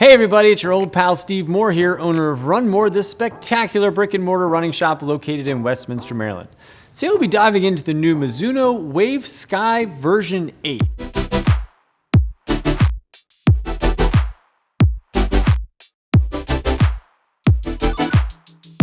Hey everybody, it's your old pal Steve Moore here, owner of RUNMOORE, this spectacular brick and mortar running shop located in Westminster, Maryland. Today we'll be diving into the new Mizuno Wave Sky version 8.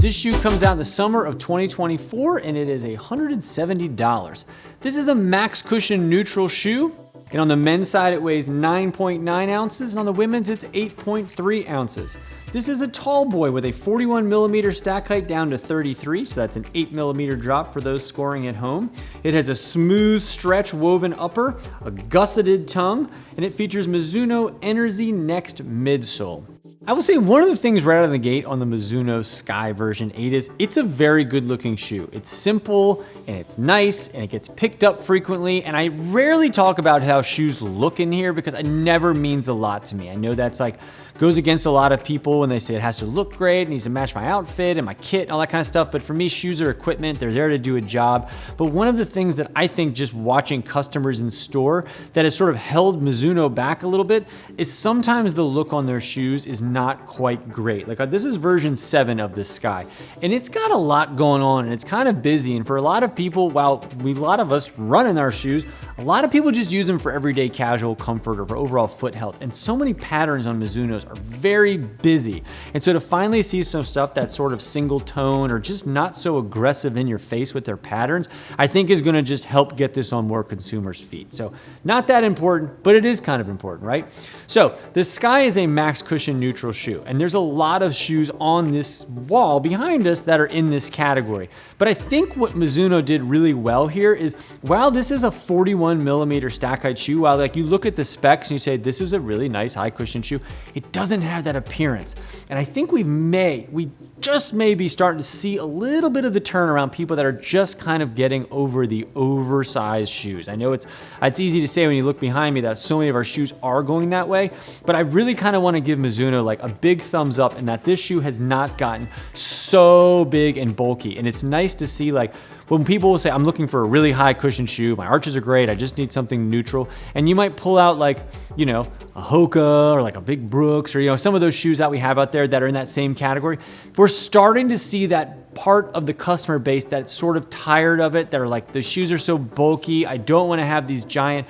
This shoe comes out in the summer of 2024 and it is $170. This is a max cushion neutral shoe. And on the men's side, it weighs 9.9 ounces, and on the women's, it's 8.3 ounces. This is a tall boy with a 41 millimeter stack height down to 33, so that's an 8 millimeter drop for those scoring at home. It has a smooth stretch woven upper, a gusseted tongue, and it features Mizuno Enerzy NXT midsole. I will say one of the things right out of the gate on the Mizuno Sky version 8 is it's a very good looking shoe. It's simple and it's nice and it gets picked up frequently, and I rarely talk about how shoes look in here because it never means a lot to me. I know that's like goes against a lot of people when they say it has to look great, it needs to match my outfit and my kit and all that kind of stuff, but for me, shoes are equipment, they're there to do a job. But one of the things that I think just watching customers in store that has sort of held Mizuno back a little bit is sometimes the look on their shoes is not quite great. Like this is version 7 of this Sky, and it's got a lot going on and it's kind of busy. And for a lot of people, while a lot of us run in our shoes, a lot of people just use them for everyday casual comfort or for overall foot health. And so many patterns on Mizuno's are very busy. And so to finally see some stuff that's sort of single tone or just not so aggressive in your face with their patterns, I think is gonna just help get this on more consumers' feet. So not that important, but it is kind of important, right? So the Sky is a max cushion neutral shoe, and there's a lot of shoes on this wall behind us that are in this category. But I think what Mizuno did really well here is, while this is a 41 millimeter stack height shoe, while like you look at the specs and you say this is a really nice high cushion shoe, it doesn't have that appearance. And I think we just may be starting to see a little bit of the turn around people that are just kind of getting over the oversized shoes. I know it's easy to say when you look behind me that so many of our shoes are going that way, but I really kind of want to give Mizuno like a big thumbs up in that this shoe has not gotten so big and bulky. And it's nice to see, like, when people will say, I'm looking for a really high cushion shoe, my arches are great, I just need something neutral. And you might pull out like, you know, a Hoka or like a Big Brooks or, you know, some of those shoes that we have out there that are in that same category. We're starting to see that part of the customer base that's sort of tired of it, that are like, the shoes are so bulky, I don't want to have these giant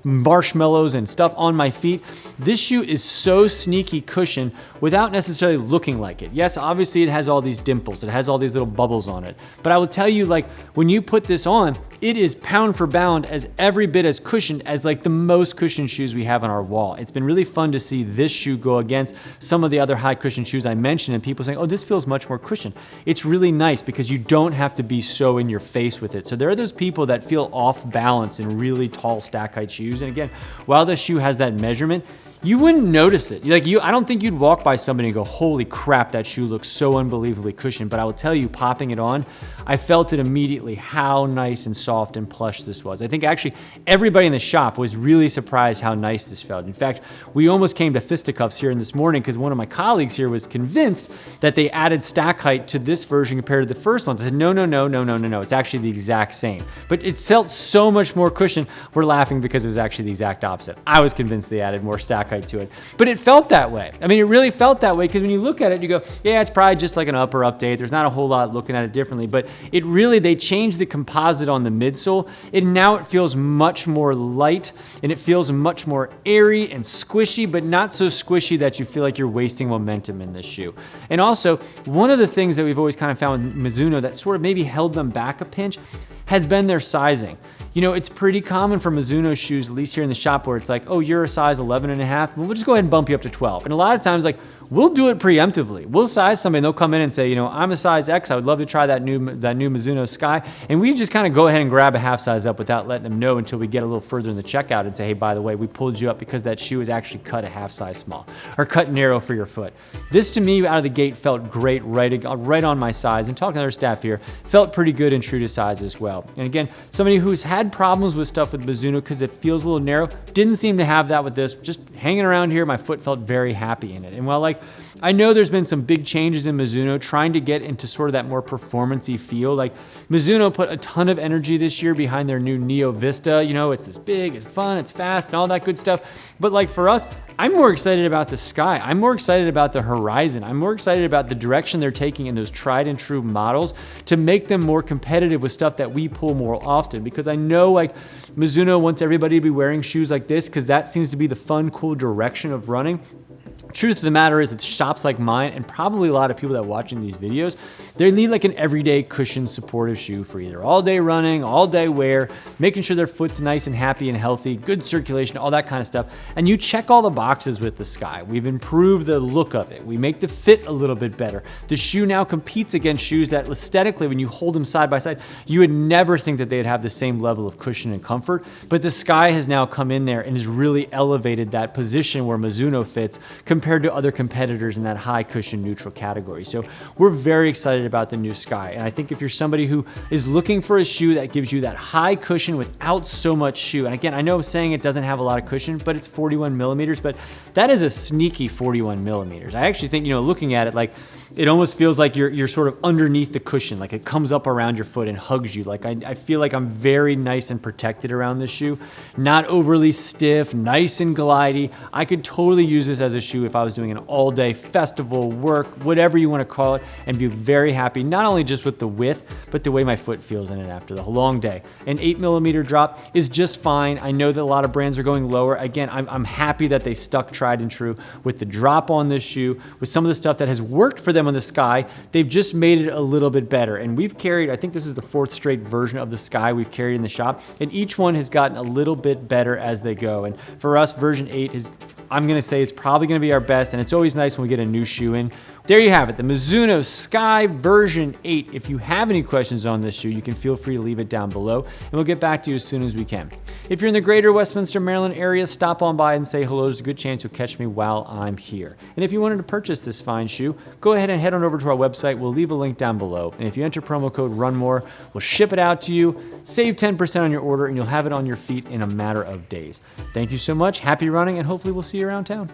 marshmallows and stuff on my feet. This shoe is so sneaky cushion without necessarily looking like it. Yes, obviously it has all these dimples, it has all these little bubbles on it, but I will tell you, like, when you put this on, it is pound for pound as every bit as cushioned as like the most cushioned shoes we have on our wall. It's been really fun to see this shoe go against some of the other high cushion shoes I mentioned, and people saying, oh, this feels much more cushioned. It's really nice because you don't have to be so in your face with it. So there are those people that feel off balance in really tall stack height shoes. And again, while the shoe has that measurement, you wouldn't notice it. I don't think you'd walk by somebody and go, holy crap, that shoe looks so unbelievably cushioned. But I will tell you, popping it on, I felt it immediately how nice and soft and plush this was. I think actually everybody in the shop was really surprised how nice this felt. In fact, we almost came to fisticuffs here this morning because one of my colleagues here was convinced that they added stack height to this version compared to the first one. I said, no, it's actually the exact same. But it felt so much more cushioned. We're laughing because it was actually the exact opposite. I was convinced they added more stack height to it, but it felt that way. I mean, it really felt that way because when you look at it, you go, yeah, it's probably just like an upper update. There's not a whole lot looking at it differently, but it really, they changed the composite on the midsole, and now it feels much more light and it feels much more airy and squishy, but not so squishy that you feel like you're wasting momentum in this shoe. And also, one of the things that we've always kind of found with Mizuno that sort of maybe held them back a pinch has been their sizing. You know, it's pretty common for Mizuno shoes, at least here in the shop, where it's like, oh, you're a size 11 and a half, well, we'll just go ahead and bump you up to 12. And a lot of times, like, we'll do it preemptively. We'll size somebody and they'll come in and say, you know, I'm a size X, I would love to try that new Mizuno Sky. And we just kind of go ahead and grab a half size up without letting them know until we get a little further in the checkout and say, hey, by the way, we pulled you up because that shoe is actually cut a half size small or cut narrow for your foot. This to me out of the gate felt great, right on my size, and talking to our staff here, felt pretty good and true to size as well. And again, somebody who's had problems with stuff with Mizuno because it feels a little narrow, didn't seem to have that with this. Just hanging around here, my foot felt very happy in it. And while like, I know there's been some big changes in Mizuno trying to get into sort of that more performance-y feel. Like Mizuno put a ton of energy this year behind their new Neo Vista. You know, it's this big, it's fun, it's fast, and all that good stuff. But like for us, I'm more excited about the Sky. I'm more excited about the Horizon. I'm more excited about the direction they're taking in those tried and true models to make them more competitive with stuff that we pull more often. Because I know like Mizuno wants everybody to be wearing shoes like this because that seems to be the fun, cool direction of running. Truth of the matter is, it's shops like mine and probably a lot of people that are watching these videos, they need like an everyday cushion supportive shoe for either all day running, all day wear, making sure their foot's nice and happy and healthy, good circulation, all that kind of stuff. And you check all the boxes with the Sky. We've improved the look of it. We make the fit a little bit better. The shoe now competes against shoes that aesthetically, when you hold them side by side, you would never think that they'd have the same level of cushion and comfort. But the Sky has now come in there and has really elevated that position where Mizuno fits compared to other competitors in that high cushion neutral category. So we're very excited about the new Sky. And I think if you're somebody who is looking for a shoe that gives you that high cushion without so much shoe, and again, I know I'm saying it doesn't have a lot of cushion, but it's 41 millimeters, but that is a sneaky 41 millimeters. I actually think, looking at it, like, it almost feels like you're sort of underneath the cushion, like it comes up around your foot and hugs you. Like I feel like I'm very nice and protected around this shoe. Not overly stiff, nice and glidey. I could totally use this as a shoe if I was doing an all-day festival, work, whatever you want to call it, and be very happy, not only just with the width, but the way my foot feels in it after the long day. An 8 millimeter drop is just fine. I know that a lot of brands are going lower. Again, I'm happy that they stuck tried and true with the drop on this shoe, with some of the stuff that has worked for them on the Sky. They've just made it a little bit better. And we've carried, I think this is the 4th straight version of the Sky we've carried in the shop, and each one has gotten a little bit better as they go. And for us, version 8 is, I'm gonna say, it's probably gonna be our best, and it's always nice when we get a new shoe in. There you have it, the Mizuno Sky version 8. If you have any questions on this shoe, you can feel free to leave it down below, and we'll get back to you as soon as we can. If you're in the greater Westminster, Maryland area, stop on by and say hello. There's a good chance you'll catch me while I'm here. And if you wanted to purchase this fine shoe, go ahead and head on over to our website. We'll leave a link down below. And if you enter promo code RUNMOORE, we'll ship it out to you, save 10% on your order, and you'll have it on your feet in a matter of days. Thank you so much. Happy running, and hopefully we'll see you around town.